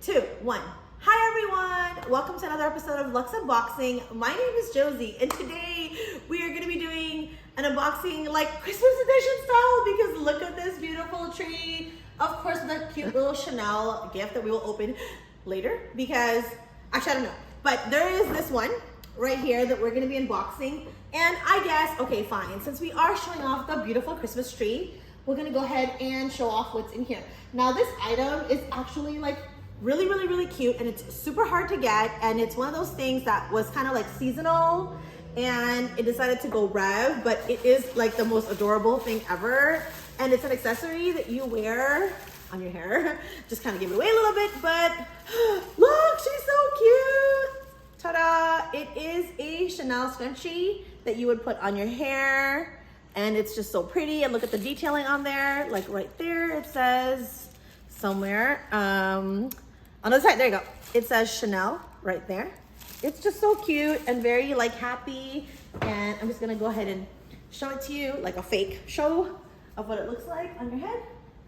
2, 1. Hi everyone! Welcome to another episode of Lux Unboxing. My name is Josie, and today we are going to be doing an unboxing like Christmas edition style because look at this beautiful tree. Of course, the cute little Chanel gift that we will open later because, actually I don't know, but there is this one right here that we're going to be unboxing. And I guess, okay, fine, since we are showing off the beautiful Christmas tree, we're going to go ahead and show off what's in here. Now this item is actually like really cute, and it's super hard to get, and it's one of those things that was kind of like seasonal and it decided to go rev, but it is like the most adorable thing ever, and it's an accessory that you wear on your hair. Just kind of give it away a little bit, but look, she's so cute. Ta-da! It is a Chanel scrunchie that you would put on your hair, and it's just so pretty. And look at the detailing on there, like right there it says somewhere on the side, there you go, it says Chanel right there. It's just so cute and very like happy, and I'm just gonna go ahead and show it to you like a fake show of what it looks like on your head.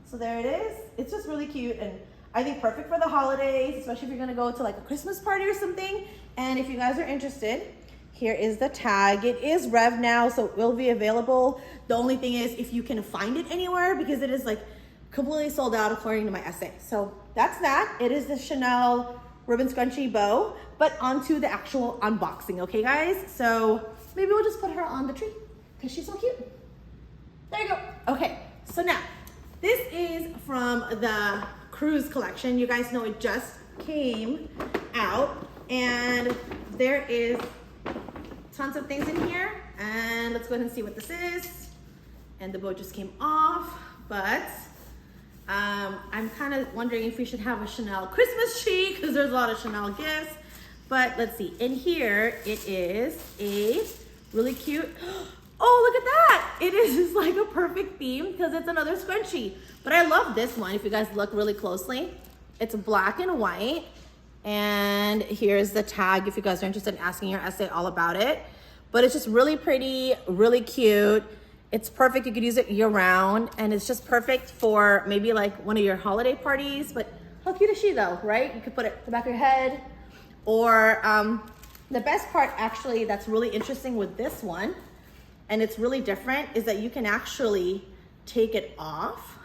So there it is. It's just really cute, and I think perfect for the holidays, especially if you're gonna go to like a Christmas party or something. And if you guys are interested, here is the tag. It is rev now, so it will be available. The only thing is if you can find it anywhere, because it is like completely sold out according to my essay. So that's that. It is the Chanel ribbon scrunchie bow, but onto the actual unboxing, okay guys? So maybe we'll just put her on the tree because she's so cute. There you go. Okay, so now this is from the cruise collection. You guys know it just came out, and there is tons of things in here, and let's go ahead and see what this is. And the bow just came off, but I'm kind of wondering if we should have a Chanel Christmas tree because there's a lot of Chanel gifts. But let's see, in here it is a really cute, oh look at that, it is like a perfect theme because it's another scrunchie. But I love this one. If you guys look really closely, it's black and white, and here's the tag if you guys are interested in asking your essay all about it. But it's just really pretty, really cute. It's perfect. You could use it year round, and it's just perfect for maybe like one of your holiday parties. But how cute is she though, right? You could put it at the back of your head, or the best part actually that's really interesting with this one, and it's really different, is that you can actually take it off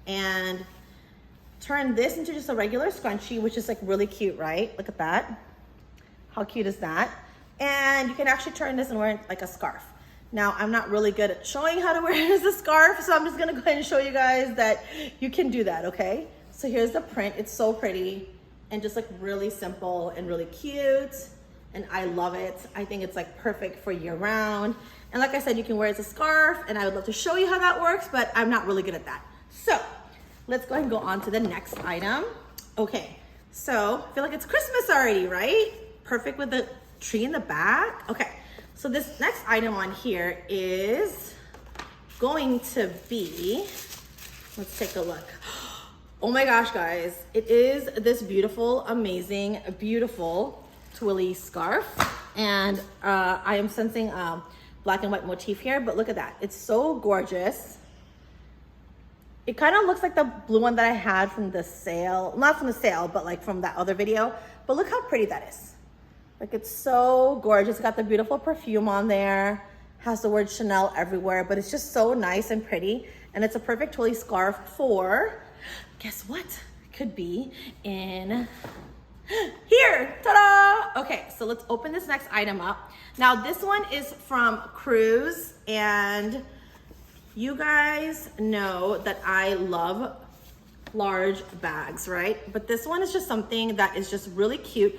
and turn this into just a regular scrunchie, which is like really cute, right? Look at that. How cute is that? And you can actually turn this and wear it like a scarf. Now, I'm not really good at showing how to wear it as a scarf, so I'm just gonna go ahead and show you guys that you can do that, okay? So here's the print. It's so pretty and just like really simple and really cute, and I love it. I think it's like perfect for year round. And like I said, you can wear it as a scarf, and I would love to show you how that works, but I'm not really good at that. So let's go ahead and go on to the next item. Okay, so I feel like it's Christmas already, right? Perfect with the tree in the back. Okay. So this next item on here is going to be, let's take a look. Oh my gosh, guys. It is this beautiful, amazing, beautiful twilly scarf. And I am sensing a black and white motif here, but look at that. It's so gorgeous. It kind of looks like the blue one that I had from the sale, not from the sale, but like from that other video. But look how pretty that is. Like, it's so gorgeous. It's got the beautiful perfume on there, has the word Chanel everywhere, but it's just so nice and pretty. And it's a perfect twilly scarf for, guess what? It could be in here. Ta-da! Okay, so let's open this next item up. Now, this one is from Cruise, and you guys know that I love large bags, right? But this one is just something that is just really cute.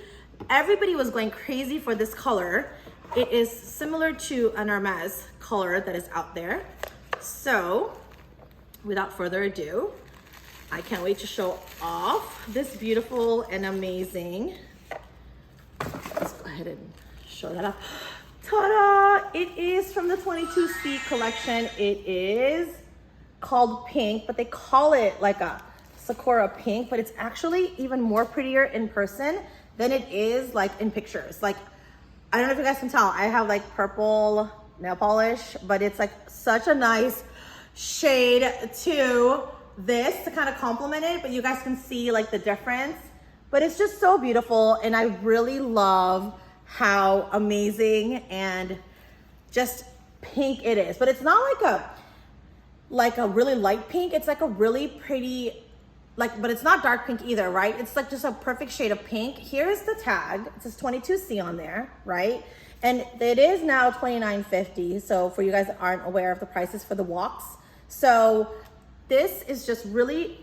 Everybody was going crazy for this color. It is similar to an Hermes color that is out there. So without further ado, I can't wait to show off this beautiful and amazing. Let's go ahead and show that off. Ta-da! It is from the 22C collection. It is called Pink, but they call it like a Sakura pink, but it's actually even more prettier in person than it is like in pictures. Like, I don't know if you guys can tell, I have like purple nail polish, but it's like such a nice shade to this to kind of complement it, but you guys can see like the difference but it's just so beautiful. And I really love how amazing and just pink it is. But it's not like a really light pink. It's like a really pretty, but it's not dark pink either, right? It's like just a perfect shade of pink. Here's the tag. It says 22C on there, right? And it is now $29.50. So for you guys that aren't aware of the prices for the WOCs. So this is just really,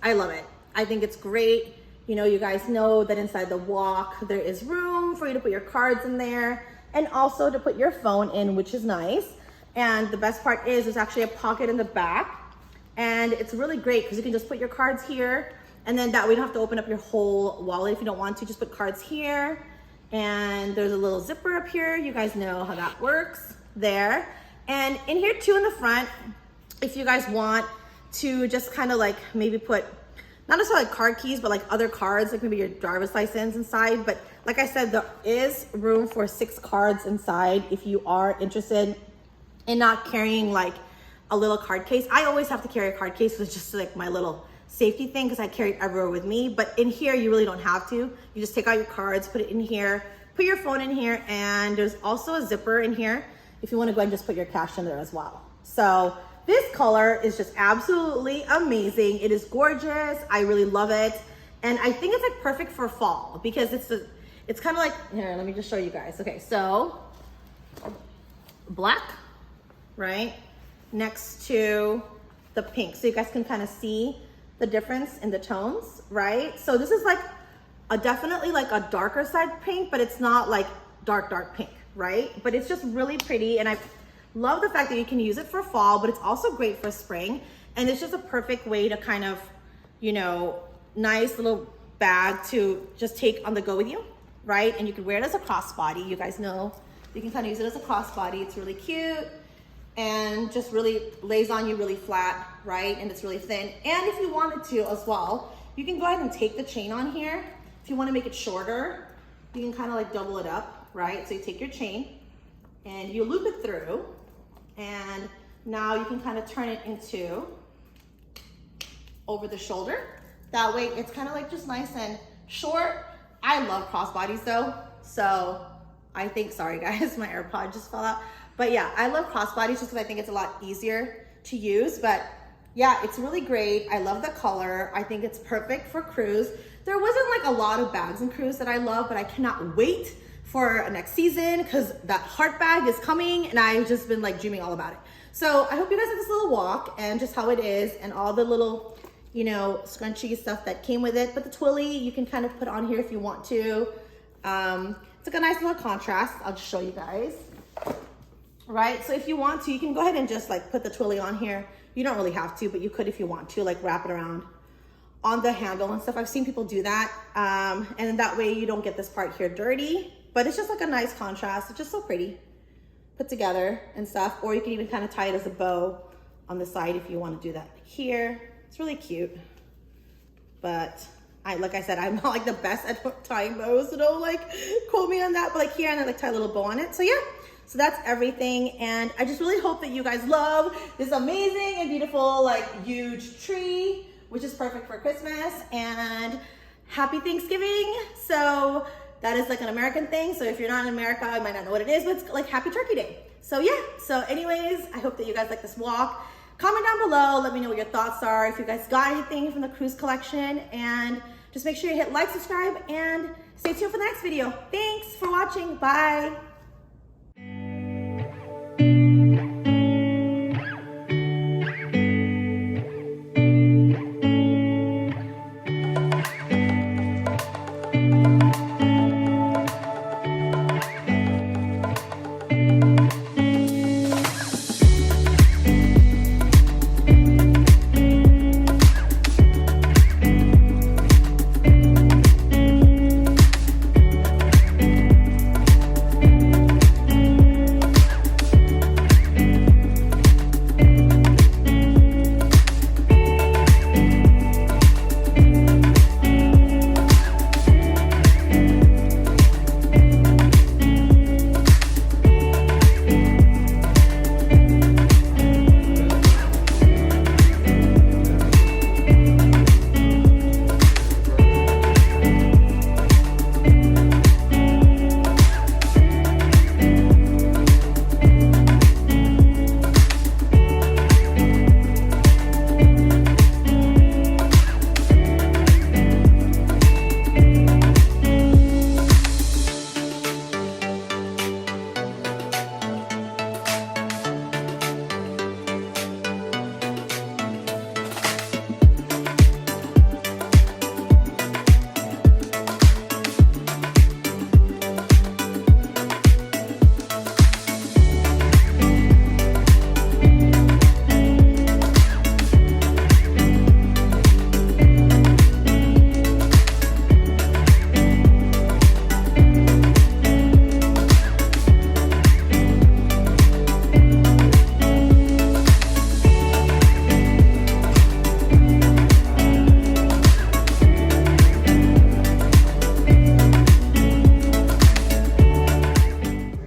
I love it. I think it's great. You know, you guys know that inside the WOC, there is room for you to put your cards in there and also to put your phone in, which is nice. And the best part is there's actually a pocket in the back, and it's really great because you can just put your cards here, and then that way you don't have to open up your whole wallet if you don't want to. Just put cards here, and there's a little zipper up here. You guys know how that works there. And in here too in the front, if you guys want to just kind of like maybe put, not necessarily like card keys, but like other cards, like maybe your driver's license inside. But like I said, there is room for 6 cards inside if you are interested in not carrying like a little card case. I always have to carry a card case, so it's just like my little safety thing because I carry it everywhere with me. But in here, you really don't have to. You just take out your cards, put it in here, put your phone in here, and there's also a zipper in here if you want to go ahead and just put your cash in there as well. So this color is just absolutely amazing. It is gorgeous. I really love it. And I think it's like perfect for fall because it's kind of like, here, let me just show you guys. Okay, so black, right, next to the pink. So you guys can kind of see the difference in the tones, right? So this is like definitely like a darker side pink, but it's not like dark pink, right? But it's just really pretty, and I love the fact that you can use it for fall, but it's also great for spring. And it's just a perfect way to kind of, you know, nice little bag to just take on the go with you, right? And you can wear it as a crossbody. You guys know you can kind of use it as a crossbody. It's really cute and just really lays on you really flat, right? And it's really thin. And if you wanted to as well, you can go ahead and take the chain on here. If you want to make it shorter, you can kind of like double it up, right? So you take your chain and you loop it through, and now you can kind of turn it into over the shoulder. That way it's kind of like just nice and short. I love crossbodies though. So I think, sorry guys, my AirPod just fell out. But yeah, I love crossbodies just because I think it's a lot easier to use. But yeah, it's really great. I love the color. I think it's perfect for cruise. There wasn't like a lot of bags in cruise that I love, but I cannot wait for next season because that heart bag is coming and I've just been like dreaming all about it. So I hope you guys like this little WOC and just how it is and all the little, you know, scrunchy stuff that came with it. But the twilly you can kind of put on here if you want to. It's like a nice little contrast. I'll just show you guys. Right, so if you want to, you can go ahead and just like put the twilly on here. You don't really have to, but you could if you want to, like wrap it around on the handle and stuff. I've seen people do that. And then that way you don't get this part here dirty, but it's just like a nice contrast. It's just so pretty put together and stuff. Or you can even kind of tie it as a bow on the side if you want to do that here. It's really cute. But like I said, I'm not like the best at tying bows, so don't like quote me on that. But like here, and I like tie a little bow on it. So yeah. So that's everything, and I just really hope that you guys love this amazing and beautiful, like, huge tree, which is perfect for Christmas, and happy Thanksgiving. So that is like an American thing, so if you're not in America, you might not know what it is, but it's like Happy Turkey Day. So yeah, so anyways, I hope that you guys like this WOC. Comment down below, let me know what your thoughts are, if you guys got anything from the cruise collection, and just make sure you hit like, subscribe, and stay tuned for the next video. Thanks for watching, bye.